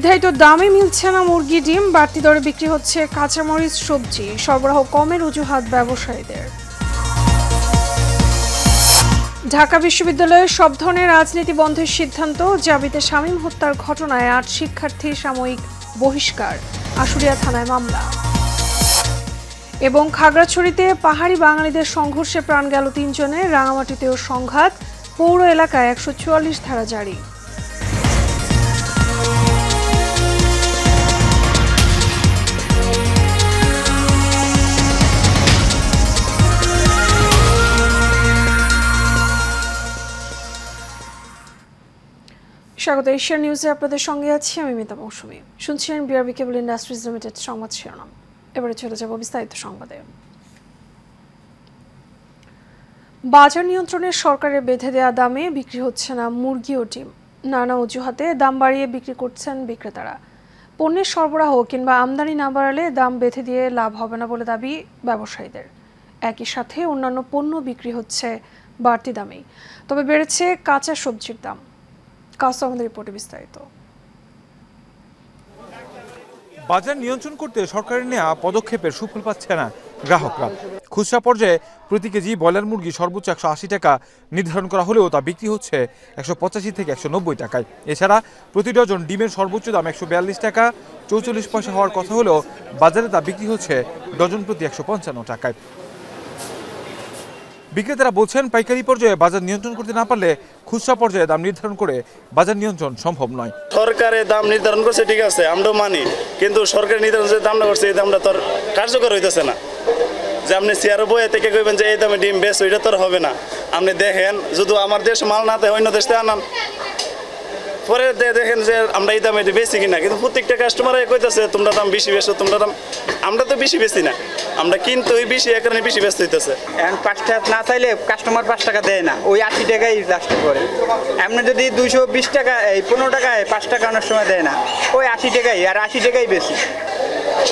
নির্ধারিত দামে মিলছে না মুরগি ডিম, বাড়তি দরে বিক্রি হচ্ছে কাঁচামরিচ, সবজি সরবরাহ কমের অজুহাত ব্যবসায়ীদের। ঢাকা বিশ্ববিদ্যালয়ে সব ধরনের রাজনীতি বন্ধের সিদ্ধান্ত, জাবিতে শামীম হত্যার ঘটনায় ৮ শিক্ষার্থীর সাময়িক বহিষ্কার, আশুলিয়া থানায় মামলা। এবং খাগড়াছড়িতে পাহাড়ি বাঙালিদের সংঘর্ষে প্রাণ গেল ৩ জনের, রাঙামাটিতেও সংঘাত, পৌর এলাকায় ১৪৪ ধারা জারি। স্বাগত এশিয়া নিউজে, আপনাদের সঙ্গে আছি আমি মিতা মৌসুমী। শুনছিলেন বিআরবি কেবল ইন্ডাস্ট্রিজ লিমিটেড সংবাদ শিরোনাম। এবারে চলে যাব বিস্তারিত সংবাদে। বাজার নিয়ন্ত্রণে সরকারের বেঁধে দেওয়া দামে বিক্রি হচ্ছে না মুরগি ও ডিম, নানা অজুহাতে দাম বাড়িয়ে বিক্রি করছেন বিক্রেতারা। পণ্যের সরবরাহ কিংবা আমদানি না বাড়ালে দাম বেঁধে দিয়ে লাভ হবে না বলে দাবি ব্যবসায়ীদের। একই সাথে অন্যান্য পণ্য বিক্রি হচ্ছে বাড়তি দামেই, তবে বেড়েছে কাঁচা সবজির দাম। আমাদের রিপোর্টে বিস্তারিত। বাজার নিয়ন্ত্রণ করতে সরকারের নেওয়া পদক্ষেপের সুফল পাচ্ছে না গ্রাহকরা। খুচরা পর্যায়ে প্রতি কেজি ব্রয়লার মুরগি সর্বোচ্চ ১৮০ টাকা নির্ধারণ করা হলেও তা বিক্রি হচ্ছে ১৮৫ থেকে ১৯০ টাকায়। এছাড়া প্রতি ডজন ডিমের সর্বোচ্চ দাম ১৪২ টাকা ৪৪ পয়সা হওয়ার কথা হলেও বাজারে তা বিক্রি হচ্ছে ডজন প্রতি ১৫৫ টাকায়। বিক্রেতারা বলছেন, পাইকারি পর্যায়ে বাজার নিয়ন্ত্রণ করতে না পারলে খুচরা পর্যায়ে দাম নির্ধারণ করে বাজার নিয়ন্ত্রণ সম্ভব নয়। সরকারের দাম নির্ধারণ করছে ঠিক আছে, আমরাও মানি, কিন্তু সরকার নির্ধারণ যে দামটা করছে এই দামটা তোর কার্যকর হইতেছে না। যে আপনি চেয়ারে বইয়ে থেকে কইবেন যে এই দামে ডিম বেশ, ওইটা তোর হবে না। আপনি দেখেন যদি আমার দেশ মাল না থাকে অন্য দেশ থেকে আনান, পরে দেখেন যে আমরা এই দামে বেশি কিনা, কিন্তু প্রত্যেকটা কাস্টমারে কইতেছে তোমরা দাম বেশি বেশো, তোমরা দাম। আমরা তো বেশি বেশি না, আমরা কিন্তু ওই বেশি এ কারণে বেশি ব্যস্ত হইতেছে। এখন ৫ টাকা না চাইলে কাস্টমার ৫ টাকা দেয় না, ওই ৮০ টাকাই লাস্ট করে। এমনি যদি ২২০ টাকা এই ১৫ টাকায় ৫ টাকা অনেক সময় দেয় না, ওই ৮০ টাকাই, আর ৮০ টাকাই বেশি।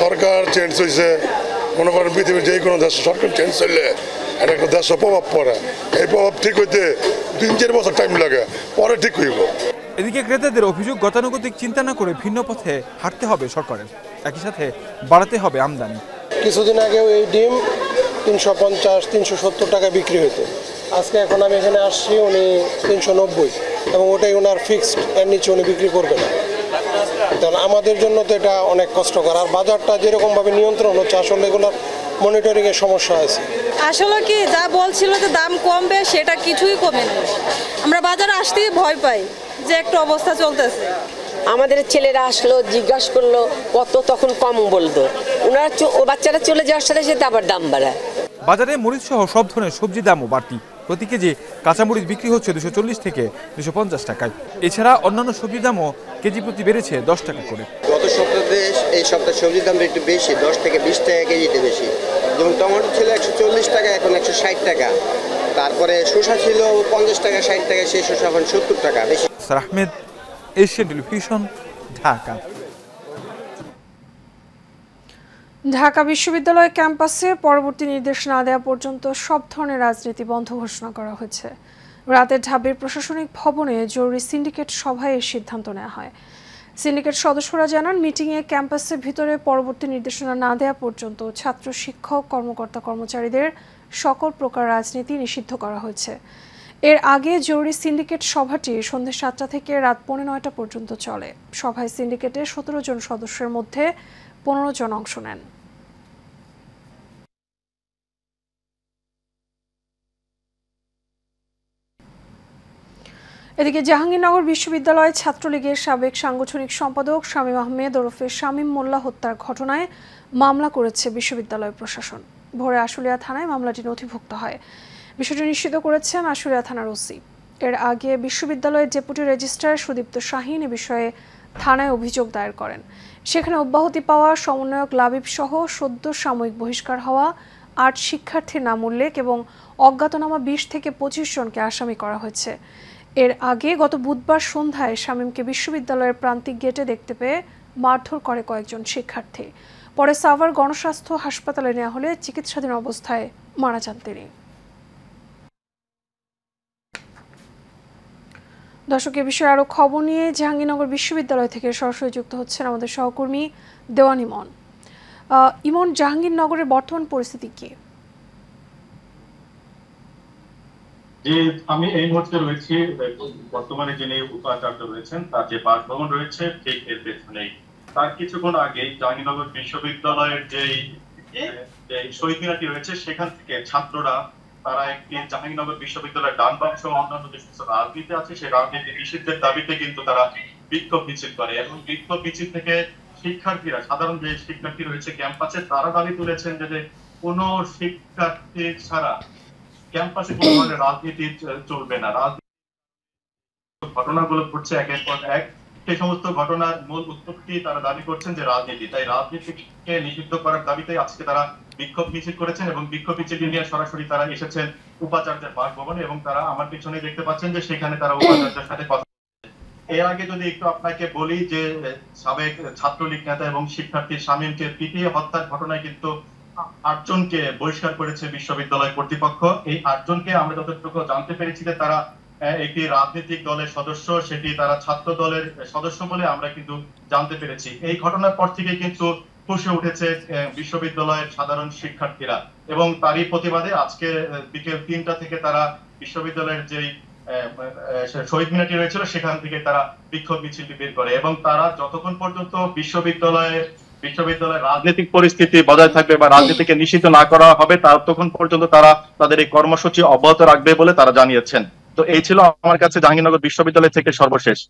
সরকার চেঞ্জ হয়েছে, মনে করেন পৃথিবীর যে কোনো দেশে সরকার চেঞ্জ হইলে এটা একটা দেশের প্রভাব পড়ে। এই প্রভাব ঠিক হইতে ৩-৪ বছর টাইম লাগে, পরে ঠিক হইব। এদিকে ক্রেতাদের অভিযোগ, গতানুগতিক চিন্তা না করে ভিন্ন পথে হাঁটতে হবে সরকারের, একই সাথে বাড়াতে হবে আমদানি। কিছুদিন আগেও এই ডিম ৩৫০-৩৭০ টাকা বিক্রি হতো, আজকে এখন আমি এখানে আসছি উনি ৩৯০, এবং ওটাই ওনার ফিক্সড, এর নিচে উনি বিক্রি করবে না। কারণ আমাদের জন্য তো এটা অনেক কষ্টকর, আর বাজারটা যেরকমভাবে নিয়ন্ত্রণ হচ্ছে আসলে এগুলোর মনিটরিংয়ের সমস্যা আছে। আসলে কি যা বলছিল যে দাম কমবে সেটা কিছুই কমেনি, আমরা বাজারে আসতেই ভয় পাই যে একটু অবস্থা চলতেছে। আমাদের ছেলেরা আসলো, জিজ্ঞাসা করলো কত, তখন কম বলতো, ওনারা বাচ্চারা চলে যাওয়ার সাথে সাথে আবার দাম বাড়ায়। বাজারে মরিচ সহ সব ধরনের সবজির দামও বাড়তি। প্রতি কেজি কাঁচামরিচ বিক্রি হচ্ছে ২৪০ থেকে ২৫০ টাকায়। এছাড়া অন্যান্য সবজির দামও কেজি প্রতি বেড়েছে ১০ টাকা করে। গত সপ্তাহে এই সপ্তাহে সবজির দামটা একটু বেশি, ১০ থেকে ২০ টাকা কেজিতে বেশি। যেমন টমেটো ছিল ১৪০ টাকা, এখন ১৬০ টাকা। তারপরে শসা ছিল ৫০ টাকা ৬০ টাকা, সেই শসা এখন ৭০ টাকা বেশি। Sir Ahmed, Asian television, Dhaka. Dhaka বিশ্ববিদ্যালয় ক্যাম্পাসে পরবর্তী নির্দেশ না দেওয়া পর্যন্ত সব ধরনের রাজনীতি বন্ধ ঘোষণা করা হয়েছে। রাতে ঢাবির প্রশাসনিক ভবনে জরুরি সিন্ডিকেট সভায় এই সিদ্ধান্ত নেওয়া হয়। সিন্ডিকেট সদস্যরা জানান, মিটিংয়ে ক্যাম্পাসের ভিতরে পরবর্তী নির্দেশনা না দেওয়া পর্যন্ত ছাত্র, শিক্ষক, কর্মকর্তা, কর্মচারীদের সকল প্রকার রাজনীতি নিষিদ্ধ করা হয়েছে। এর আগে জরুরি সিন্ডিকেট সভাটি সন্ধ্যা ৭টা থেকে রাত ৯:৩০ পর্যন্ত চলে। সভায় সিন্ডিকেটের ১৭ জন সদস্যের মধ্যে ১৫ জন অংশ নেন। এদিকে জাহাঙ্গীরনগর বিশ্ববিদ্যালয় ছাত্রলীগের সাবেক সাংগঠনিক সম্পাদক শামীম আহমেদ ওরফে শামীম মোল্লা হত্যার ঘটনায় মামলা করেছে বিশ্ববিদ্যালয় প্রশাসন। ভোরে আশুলিয়া থানায় মামলাটি নথিভুক্ত হয়। বিষয়টি নিশ্চিত করেছেন আশুলিয়া থানার ওসি। এর আগে বিশ্ববিদ্যালয়ের ডেপুটি রেজিস্ট্রার সুদীপ্ত শাহীন এ বিষয়ে থানায় অভিযোগ দায়ের করেন। সেখানে অব্যাহতি পাওয়া সমন্বয়ক লাবিব সহ সদ্য সাময়িক বহিষ্কার হওয়া ৮ শিক্ষার্থীর নাম উল্লেখ এবং অজ্ঞাতনামা ২০ থেকে ২৫ জনকে আসামি করা হয়েছে। এর আগে গত বুধবার সন্ধ্যায় শামীমকে বিশ্ববিদ্যালয়ের প্রান্তিক গেটে দেখতে পেয়ে মারধর করে কয়েকজন শিক্ষার্থী। পরে সাভার গণস্বাস্থ্য হাসপাতালে নেওয়া হলে চিকিৎসাধীন অবস্থায় মারা যান তিনি। দর্শক, এ বিষয়ে আরো খবর নিয়ে জাহাঙ্গীরনগর বিশ্ববিদ্যালয় থেকে সরাসরি যুক্ত হচ্ছেন আমাদের সহকর্মী দেওয়ান ইমন। ইমন, জাহাঙ্গীরনগরের বর্তমান পরিস্থিতি কি? যে আমি এই মুহূর্তে রয়েছি বর্তমানে যিনি উপাচার্য রয়েছেন তার যে বাসভবন রয়েছে ঠিক এর পেছনেই। তার কিছুক্ষণ আগে জাহাঙ্গীরনগর বিশ্ববিদ্যালয়ের যে শহীদ মিনারটি রয়েছে সেখান থেকে ছাত্ররা তারা একটি জাহাঙ্গীরনগর বিশ্ববিদ্যালয়ের ডান বাম সহ অন্যান্য যে সমস্ত রাজনীতি আছে সেই রাজনীতি নিষিদ্ধের দাবিতে কিন্তু তারা বিক্ষোভ মিছিল করে এবং বিক্ষোভ মিছিল থেকে শিক্ষার্থীরা, সাধারণ যে শিক্ষার্থী রয়েছে ক্যাম্পাসে, তারা দাবি তুলেছেন যে কোনো শিক্ষার্থী ছাড়া ক্যাম্পাসে কোনো ধরনের রাজনীতি চলবে না। ঘটনাগুলো ঘটছে একের পর এক, সেই সমস্ত ঘটনার মূল উৎপত্তি তারা দাবি করছেন যে রাজনীতি, তাই রাজনীতিকে নিষিদ্ধ করার দাবিতে আজকে তারা বিক্ষোভ মিছিল করেছেন এবং বিক্ষোভ মিছিলটি নিয়ে সরাসরি তারা এসেছেন উপাচার্যের বাসভবনে এবং তারা আমার পিছনে দেখতে পাচ্ছেন যে সেখানে তারা উপাচার্যের সাথে কথা। এর আগে যদি একটু আপনাকে বলি যে সাবেক ছাত্রলীগ নেতা এবং শিক্ষার্থী শামীমকে পিটিয়ে হত্যার ঘটনায় কিন্তু 8 জনকে বহিষ্কার করেছে বিশ্ববিদ্যালয় কর্তৃপক্ষ। এই 8 জনকে আমরা যতটুকু জানতে পেরেছি যে তারা একটি রাজনৈতিক দলের সদস্য, সেটি তারা ছাত্র দলের সদস্য বলে আমরা কিন্তু জানতে পেরেছি। এই ঘটনার পর থেকে কিন্তু ফুঁসে উঠেছে বিশ্ববিদ্যালয়ের সাধারণ শিক্ষার্থীরা এবং তারই প্রতিবাদে আজকে বিকেল 3টা থেকে তারা বিশ্ববিদ্যালয়ের যেই শহীদ মিনারটি রয়েছিল সেখান থেকে তারা বিক্ষোভ মিছিলটি বের করে এবং তারা যতক্ষণ পর্যন্ত বিশ্ববিদ্যালয়ের রাজনৈতিক পরিস্থিতি বজায় থাকবে বা রাজনীতিকে নিষিদ্ধ না করা হবে ততক্ষণ পর্যন্ত তারা তাদের এই কর্মসূচি অব্যাহত রাখবে বলে তারা জানিয়েছেন। তো এই ছিল আমার কাছে জাহাঙ্গীরনগর বিশ্ববিদ্যালয় থেকে সর্বশেষ।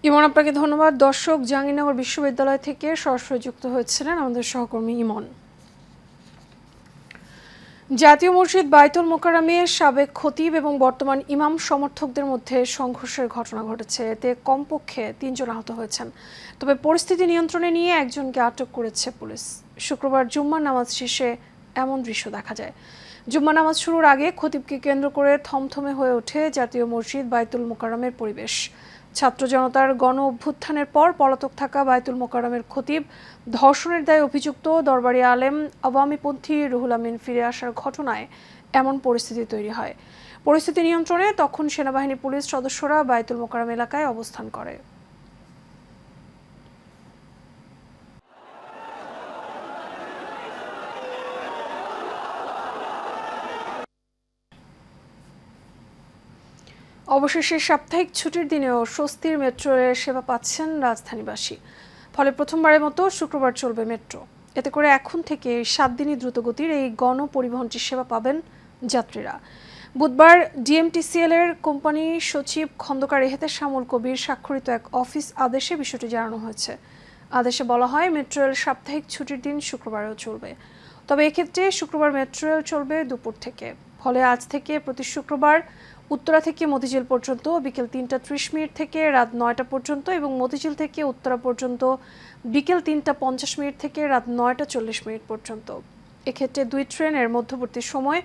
ইমন, আপনাকে ধন্যবাদ। দর্শক, জাহাঙ্গীরনগর বিশ্ববিদ্যালয় থেকে সরাসরি যুক্ত হয়েছিলেন আমাদের সহকর্মী ইমন। জাতীয় মসজিদ বাইতুল মোকাররমে সাবেক খতিব এবং বর্তমান ইমাম সমর্থকদের মধ্যে সংঘর্ষের ঘটনা ঘটেছে। এতে কমপক্ষে 3 জন আহত হয়েছেন, তবে পরিস্থিতি নিয়ন্ত্রণে নিয়ে একজনকে আটক করেছে পুলিশ। শুক্রবার জুম্মার নামাজ শেষে এমন দৃশ্য দেখা যায়। জুম্মা নামাজ শুরুর আগে খতিবকে কেন্দ্র করে থমথমে হয়ে ওঠে জাতীয় মসজিদ বাইতুল মোকাররমের পরিবেশ। ছাত্র জনতার গণ অভ্যুত্থানের পর পলাতক থাকা বাইতুল মোকাররমের খতিব ধর্ষণের দায়ে অভিযুক্ত দরবারি আলেম আওয়ামীপন্থী রুহুল আমিন ফিরে আসার ঘটনায় এমন পরিস্থিতি তৈরি হয়। পরিস্থিতি নিয়ন্ত্রণে তখন সেনাবাহিনী পুলিশ সদস্যরা বাইতুল মোকাররম এলাকায় অবস্থান করে। অবশেষে সাপ্তাহিক ছুটির দিনেও স্বস্তির মেট্রো রেল সেবা পাচ্ছেন রাজধানীবাসী। ফলে প্রথমবারের মতো শুক্রবার চলবে মেট্রো। এতে করে এখন থেকে 7 দিনই দ্রুতগতির এই গণপরিবহনটি সেবা পাবেন যাত্রীরা। বুধবার ডিএমটিসিএল এর কোম্পানি সচিব খন্দকার এহেতে শামুল কবির স্বাক্ষরিত এক অফিস আদেশে বিষয়টি জানানো হয়েছে। আদেশে বলা হয়, মেট্রো রেল সাপ্তাহিক ছুটির দিন শুক্রবারেও চলবে, তবে এক্ষেত্রে শুক্রবার মেট্রো রেল চলবে দুপুর থেকে। ফলে আজ থেকে প্রতি শুক্রবার উত্তরা থেকে মতিঝিল পর্যন্ত বিকেল 3:30 থেকে রাত 9টা পর্যন্ত এবং মতিঝিল থেকে উত্তরা পর্যন্ত বিকেল 3:50 থেকে রাত 9:40 পর্যন্ত। এক্ষেত্রে 2 ট্রেনের মধ্যবর্তী সময়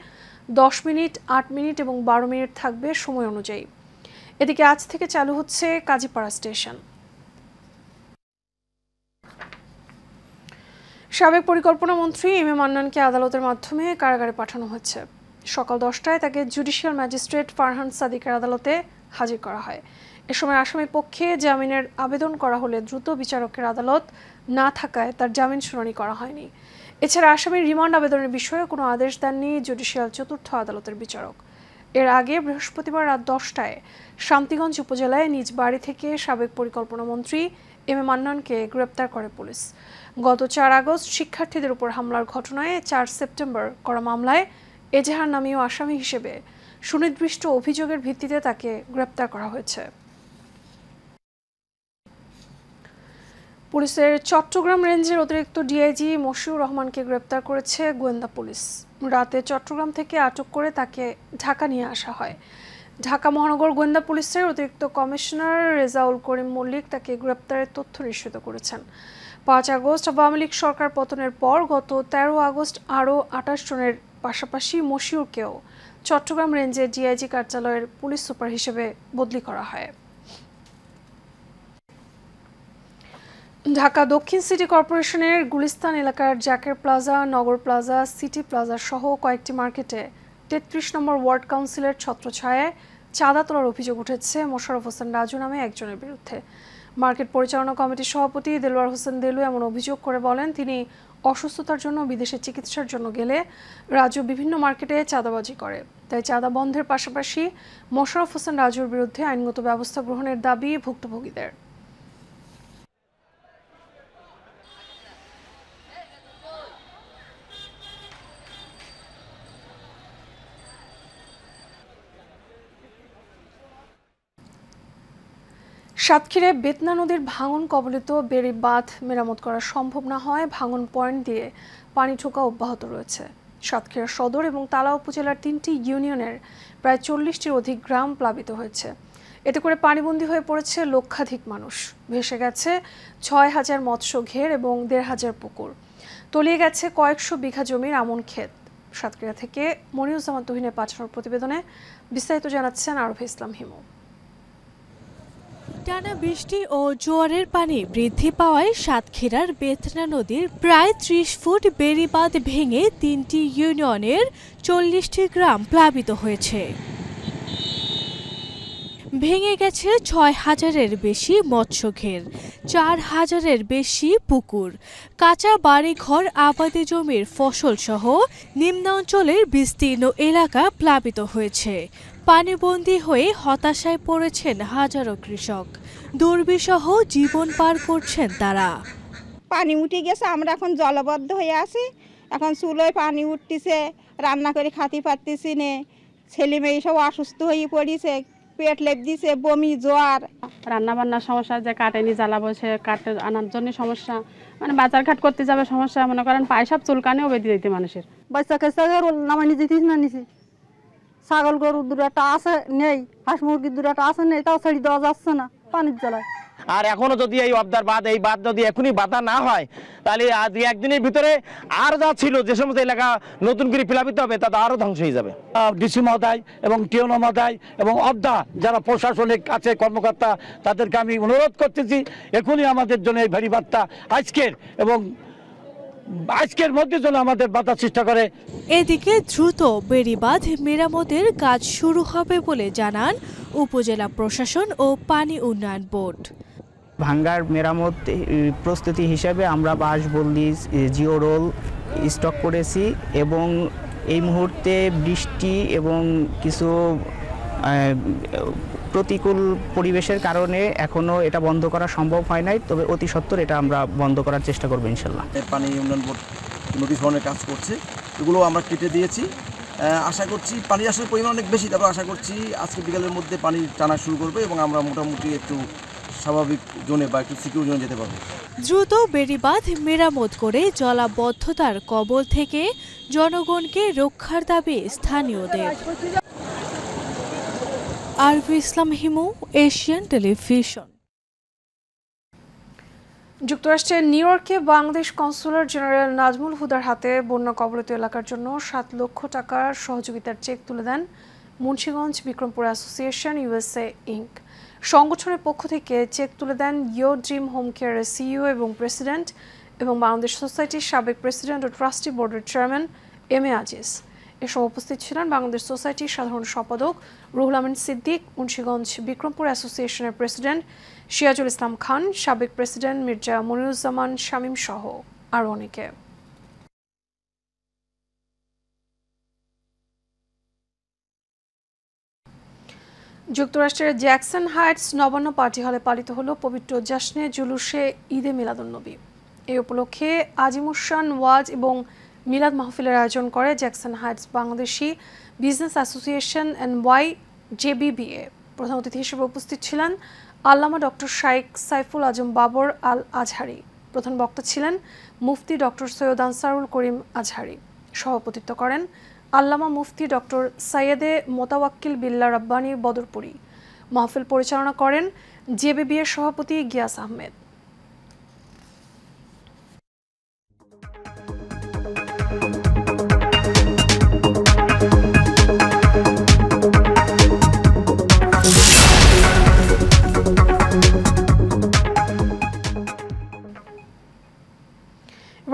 10 মিনিট, 8 মিনিট এবং 12 মিনিট থাকবে সময় অনুযায়ী। এদিকে আজ থেকে চালু হচ্ছে কাজীপাড়া স্টেশন। সাবেক পরিকল্পনা মন্ত্রী এম এ মান্নানকে আদালতের মাধ্যমে কারাগারে পাঠানো হয়েছে। সকাল 10টায় তাকে জুডিশিয়াল ম্যাজিস্ট্রেট ফারহান সাদিকের আদালতে হাজির করা হয়। এ সময় আসামি পক্ষে জামিনের আবেদন করা হলে দ্রুত বিচারকের আদালত না থাকায় তার জামিন শুনানি করা হয়নি। এছাড়া আসামির রিমান্ড আবেদনের বিষয়ে কোনো আদেশ দেননি জুডিশিয়াল চতুর্থ আদালতের বিচারক। এর আগে বৃহস্পতিবার রাত 10টায় শান্তিগঞ্জ উপজেলায় নিজ বাড়ি থেকে সাবেক পরিকল্পনা মন্ত্রী এম এ মান্নানকে গ্রেপ্তার করে পুলিশ। গত 4 আগস্ট শিক্ষার্থীদের উপর হামলার ঘটনায় 4 সেপ্টেম্বর করা মামলায় এজাহার নামীয় আসামি হিসেবে সুনির্দিষ্ট অভিযোগের ভিত্তিতে তাকে গ্রেপ্তার করা হয়েছে। পুলিশের চট্টগ্রাম রেঞ্জের অতিরিক্ত ডিআইজি মশিউর রহমানকে গ্রেপ্তার করেছে গোয়েন্দা পুলিশ। রাতে চট্টগ্রাম থেকে আটক করে তাকে ঢাকা নিয়ে আসা হয়। ঢাকা মহানগর গোয়েন্দা পুলিশের অতিরিক্ত কমিশনার রেজাউল করিম মল্লিক তাকে গ্রেপ্তারের তথ্য নিশ্চিত করেছেন। 5 আগস্ট আওয়ামী লীগ সরকার পতনের পর গত 13 আগস্ট আরও 28 জনের পাশাপাশি মশিউরকেও চট্টগ্রাম রেঞ্জের ডিআইজি কার্যালয়ের পুলিশ সুপার হিসেবে বদলি করা হয়। ঢাকা দক্ষিণ সিটি কর্পোরেশনের গুলিস্তান এলাকার জাকের প্লাজা, নগর প্লাজা, সিটি প্লাজা সহ কয়েকটি মার্কেটে ৩৩ নম্বর ওয়ার্ড কাউন্সিলের ছত্রছায়ায় চাঁদা তোলার অভিযোগ উঠেছে মোশাররফ হোসেন রাজু নামে একজনের বিরুদ্ধে। মার্কেট পরিচালনা কমিটির সভাপতি দেলোয়ার হোসেন দেলু এমন অভিযোগ করে বলেন, তিনি অসুস্থতার জন্য বিদেশে চিকিৎসার জন্য গেলে রাজু বিভিন্ন মার্কেটে চাঁদাবাজি করে। তাই চাঁদা বন্ধের পাশাপাশি মোশাররফ হোসেন রাজুর বিরুদ্ধে আইনগত ব্যবস্থা গ্রহণের দাবি ভুক্তভোগীদের। সাতক্ষীরায় বেতনা নদীর ভাঙন কবলিত বেড়ি বাঁধ মেরামত করা সম্ভব না হয় ভাঙন পয়েন্ট দিয়ে পানি ঢোকা অব্যাহত রয়েছে। সাতক্ষীরা সদর এবং তালা উপজেলার ৩টি ইউনিয়নের প্রায় ৪০টির অধিক গ্রাম প্লাবিত হয়েছে। এতে করে পানিবন্দী হয়ে পড়েছে লক্ষাধিক মানুষ। ভেসে গেছে ৬,০০০ মৎস্য ঘের এবং ১,৫০০ পুকুর। তলিয়ে গেছে কয়েকশো বিঘা জমির আমন ক্ষেত। সাতক্ষীরা থেকে মনিরুজ্জামান তুহিনের পাঠানোর প্রতিবেদনে বিস্তারিত জানাচ্ছেন আরফে ইসলাম হিমু। টানা বৃষ্টি ও জোয়ারের পানি বৃদ্ধি পাওয়ায় সাতক্ষীরার বেতনা নদীর প্রায় ৩০ ফুট বেড়িবাঁধ ভেঙে ৩টি ইউনিয়নের ৪০টি গ্রাম প্লাবিত হয়েছে। ভেঙে গেছে ৬,০০০-এর বেশি মৎস্যঘের, ৪,০০০-এর বেশি পুকুর, কাঁচা বাড়িঘর, আবাদি জমির ফসল সহ নিম্নাঞ্চলের বিস্তীর্ণ এলাকা প্লাবিত হয়েছে। পানিবন্দী হয়ে হতাশায় পড়েছেন হাজারো কৃষক। দুর্বিষহ জীবন পার করছেন তারা। পানি উঠে গেছে, আমরা এখন জলবদ্ধ হয়ে আছি। এখন চুলোয় পানি উঠতেছে, রান্না করে খাতে পারতেছি না। ছেলে মেয়ে সব অসুস্থ হয়ে পড়েছে, পেট লেপ দিছে, বমি, জ্বর। রান্না বান্নার সমস্যা, যে কাটেনি জ্বালা বসে কাটে আনার জন্য সমস্যা, মানে বাজার ঘাট করতে যাবে সমস্যা। মনে করেন পায়ে সব চুলকানেও বেঁধে দিতে মানুষের। বাচ্চা কাছে নামানি দিতিস না নিছি, ছাগল গরু দুটা আছে নেই, হাঁস মুরগি দুটা আছে নেই, তাও ছেড়ে দেওয়া যাচ্ছে না পানির জ্বালায়। আর এখনো যদি এই অবদার বাঁধ, এই বাঁধ যদি এখনই বাধা না হয়, তাহলে আজ একদিনের ভিতরে আর যা ছিল যে সমস্ত এলাকা নতুন করে প্লাবিত হবে তা আরো ধ্বংস হয়ে যাবে। ডিসি মহোদয় এবং টিওনো মহোদয় এবং অবদা যারা প্রশাসনিক আছে কর্মকর্তা, তাদেরকে আমি অনুরোধ করতেছি এখনই আমাদের জন্য এই বেড়িবাঁধটা আজকের মধ্যে জন্য আমাদের বাধা সৃষ্টি করে। এদিকে দ্রুত বেড়িবাঁধ মেরামতের কাজ শুরু হবে বলে জানান উপজেলা প্রশাসন ও পানি উন্নয়ন বোর্ড। ভাঙ্গার মেরামত প্রস্তুতি হিসেবে আমরা বাঁশ, বল্লি, জিওরোল স্টক করেছি এবং এই মুহূর্তে বৃষ্টি এবং কিছু প্রতিকূল পরিবেশের কারণে এখনো এটা বন্ধ করা সম্ভব হয় নাই, তবে অতি সত্বর এটা আমরা বন্ধ করার চেষ্টা করব ইনশাল্লাহ। পানি উন্নয়ন বোর্ড নদী ধরনের কাজ করছে, এগুলো আমরা কেটে দিয়েছি। আশা করছি পানি আসার পরিমাণ অনেক বেশি, তারপর আশা করছি আজকে বিকালের মধ্যে পানি টানা শুরু করবে এবং আমরা মোটামুটি একটু স্বাভাবিক জোনে বা একটু সিকিউর জোনে যেতে পারবো। দ্রুত বেড়িবাঁধ মেরামত করে জলাবদ্ধতার কবল থেকে জনগণকে রক্ষার দাবি স্থানীয়দের। আরফে ইসলাম হিমু, এশিয়ান টেলিভিশন। যুক্তরাষ্ট্রের নিউ ইয়র্কে বাংলাদেশ কনসুলার জেনারেল নাজমুল হুদার হাতে বন্যা কবলিত এলাকার জন্য ৭ লক্ষ টাকার সহযোগিতার চেক তুলে দেন Munshiganj Bikrampur association USA Inc. সংগঠনের পক্ষ থেকে চেক তুলে দেন ইয়োর ড্রিম হোম কেয়ারের সিইও এবং প্রেসিডেন্ট এবং বাংলাদেশ সোসাইটির সাবেক প্রেসিডেন্ট ও ট্রাস্টি বোর্ডের চেয়ারম্যান এম এ আজিজ। এসব উপস্থিত ছিলেন বাংলাদেশ সোসাইটির সাধারণ সম্পাদক রুহুল আমিন সিদ্দিক, মুন্সিগঞ্জ বিক্রমপুর অ্যাসোসিয়েশনের প্রেসিডেন্ট সিরাজুল ইসলাম খান, সাবেক প্রেসিডেন্ট মির্জা মনিরুজ্জামান শামীম সহ আরও অনেকে। যুক্তরাষ্ট্রের জ্যাকসন হাইটস নবান্ন পার্টি হলে পালিত হলো পবিত্র জাশনে জুলুসে ঈদে মিলাদুন্নবী। এই উপলক্ষে আজিমুসান ওয়াজ এবং মিলাদ মাহফিলের আয়োজন করে Jackson Heights Bangladeshi business association NY JBBA। প্রধান অতিথি হিসেবে উপস্থিত ছিলেন আল্লামা ডক্টর শাইখ সাইফুল আজম বাবর আল আজহারি। প্রধান বক্তা ছিলেন মুফতি ডক্টর সৈয়দ আনসারুল করিম আজহারি। সভাপতিত্ব করেন আল্লামা মুফতি ডক্টর সাইয়েদে মোতাওয়াক্কিল বিল্লাহ রাব্বানী বদরপুরি। মাহফিল পরিচালনা করেন JBBA এর সভাপতি গিয়াস আহমেদ।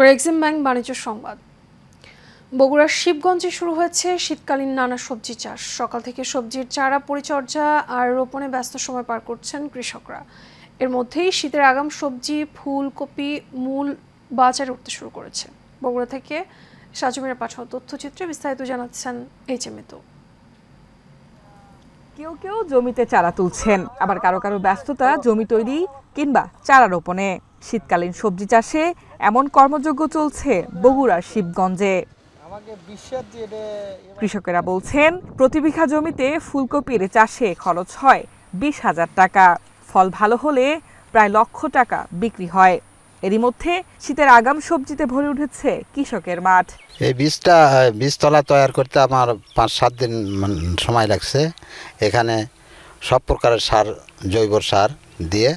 এক্সিম ব্যাংক বাণিজ্য সংবাদ। বগুড়ার শিবগঞ্জে শুরু হয়েছে শীতকালীন নানা সবজি চাষ। সকাল থেকে সবজির চারা পরিচর্যা আর রোপণে ব্যস্ত সময় পার করছেন কৃষকরা। এর মধ্যেই শীতের আগাম সবজি, ফুলকপি, মূল বাজারে উঠতে শুরু করেছে। বগুড়া থেকে সাজুমিরা পাঠাও তথ্যচিত্রে বিস্তারিত জানাচ্ছেন এইচএমএতো। কেউ কেউ জমিতে চারা তুলছেন, আবার কারো কারো ব্যস্ততা জমি তৈরি কিংবা চারা রোপণে। শীতকালীন সবজি চাষে এমন কর্মযজ্ঞ চলছে বগুড়ার শিবগঞ্জে। কৃষকেরা বলছেন, প্রতি বিঘা জমিতে ফুলকপির চাষে খরচ হয় 20,000 টাকা। ফল ভালো হলে প্রায় 1,00,000 টাকা বিক্রি হয়। এরই মধ্যে শীতের আগাম সবজিতে ভরে উঠেছে কৃষকের মাঠ। এই বীজতলা তৈরি করতে আমার 5-7 দিন সময় লাগছে। এখানে সব প্রকারের সার, জৈব সার দিয়ে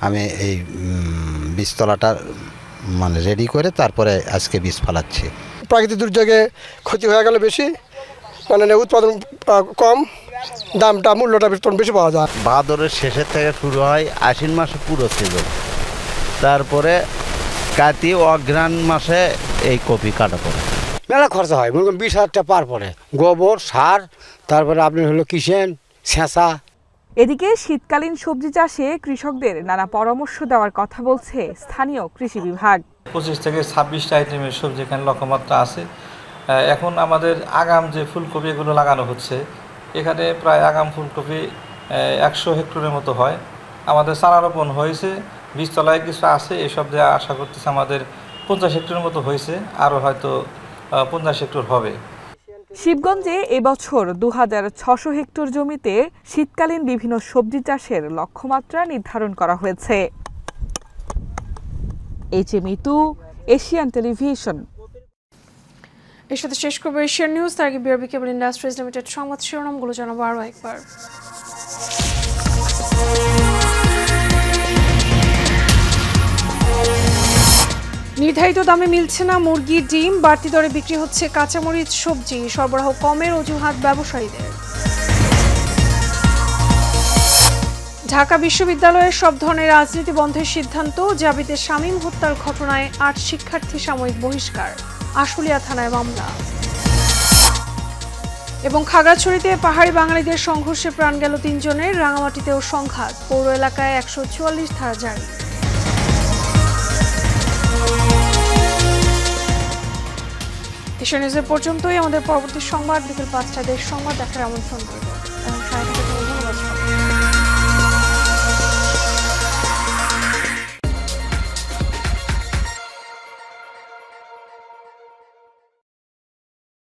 আমি এই বীজতলাটা রেডি করে তারপরে আজকে বীজ ফলাচ্ছি। প্রাকৃতিক দুর্যোগে ক্ষতি হয়ে গেলে বেশি, উৎপাদন কম, দামটা মূল্যটা বেশি পাওয়া যায়। ভাদরের শেষের থেকে শুরু হয়, আশ্বিন মাসে পুরো সিজন, তারপরে কাতি অঘ্রাণ মাসে এই কপি কাটা পড়ে। মেলা খরচা হয়, 20,000 টাকা পার পড়ে। গোবর, সার, তারপরে আপনি হলো কিষেন, ছেঁচা। এদিকে শীতকালীন সবজি চাষে কৃষকদের নানা পরামর্শ দেওয়ার কথা বলছে স্থানীয় কৃষি বিভাগ। 25 থেকে 26টা আইটেমের সবজি এখানে লক্ষ্যমাত্রা আছে। এখন আমাদের আগাম যে ফুলকপি এগুলো লাগানো হচ্ছে, এখানে প্রায় আগাম ফুলকপি 100 হেক্টরের মতো হয়। আমাদের চারা রোপণ হয়েছে, বীজতলায় কিছু আছে, এসব দিয়ে আশা করতেছে আমাদের 50 হেক্টরের মতো হয়েছে, আরও হয়তো 50 হেক্টর হবে। শিবগঞ্জে এবছর 2600 হেক্টর জমিতে শীতকালীন বিভিন্ন সবজি চাষের লক্ষ্যমাত্রা নির্ধারণ করা হয়েছে। এইচএমএতো, এশিয়ান টেলিভিশন। এর সাথে শেষ করবো এশিয়ান নিউজ। তার আগে বিআরবি কেবল ইন্ডাস্ট্রিজ লিমিটেড সংবাদ শিরোনামগুলো জানাবো আরও একবার। নির্ধারিত দামে মিলছে না মুরগি, ডিম, বাড়তি দরে বিক্রি হচ্ছে কাঁচামরিচ, সবজি, সরবরাহ কমের অজুহাত ব্যবসায়ীদের। ঢাকা বিশ্ববিদ্যালয়ের সব ধরনের রাজনীতি বন্ধের সিদ্ধান্ত। জাবিতে শামীম হত্যার ঘটনায় 8 শিক্ষার্থী সাময়িক বহিষ্কার। আশুলিয়া থানায় মামলা। এবং খাগড়াছড়িতে পাহাড়ি বাঙালিদের সংঘর্ষে প্রাণ গেল 3 জনের। রাঙামাটিতেও সংঘাত, পৌর এলাকায় 144 ধারা জারি। এশিয়া নিউজের পর্যন্তই। আমাদের পরবর্তী সংবাদ বিকেল 5টায় দেশ সংবাদ দেখার আমন্ত্রণ রইল।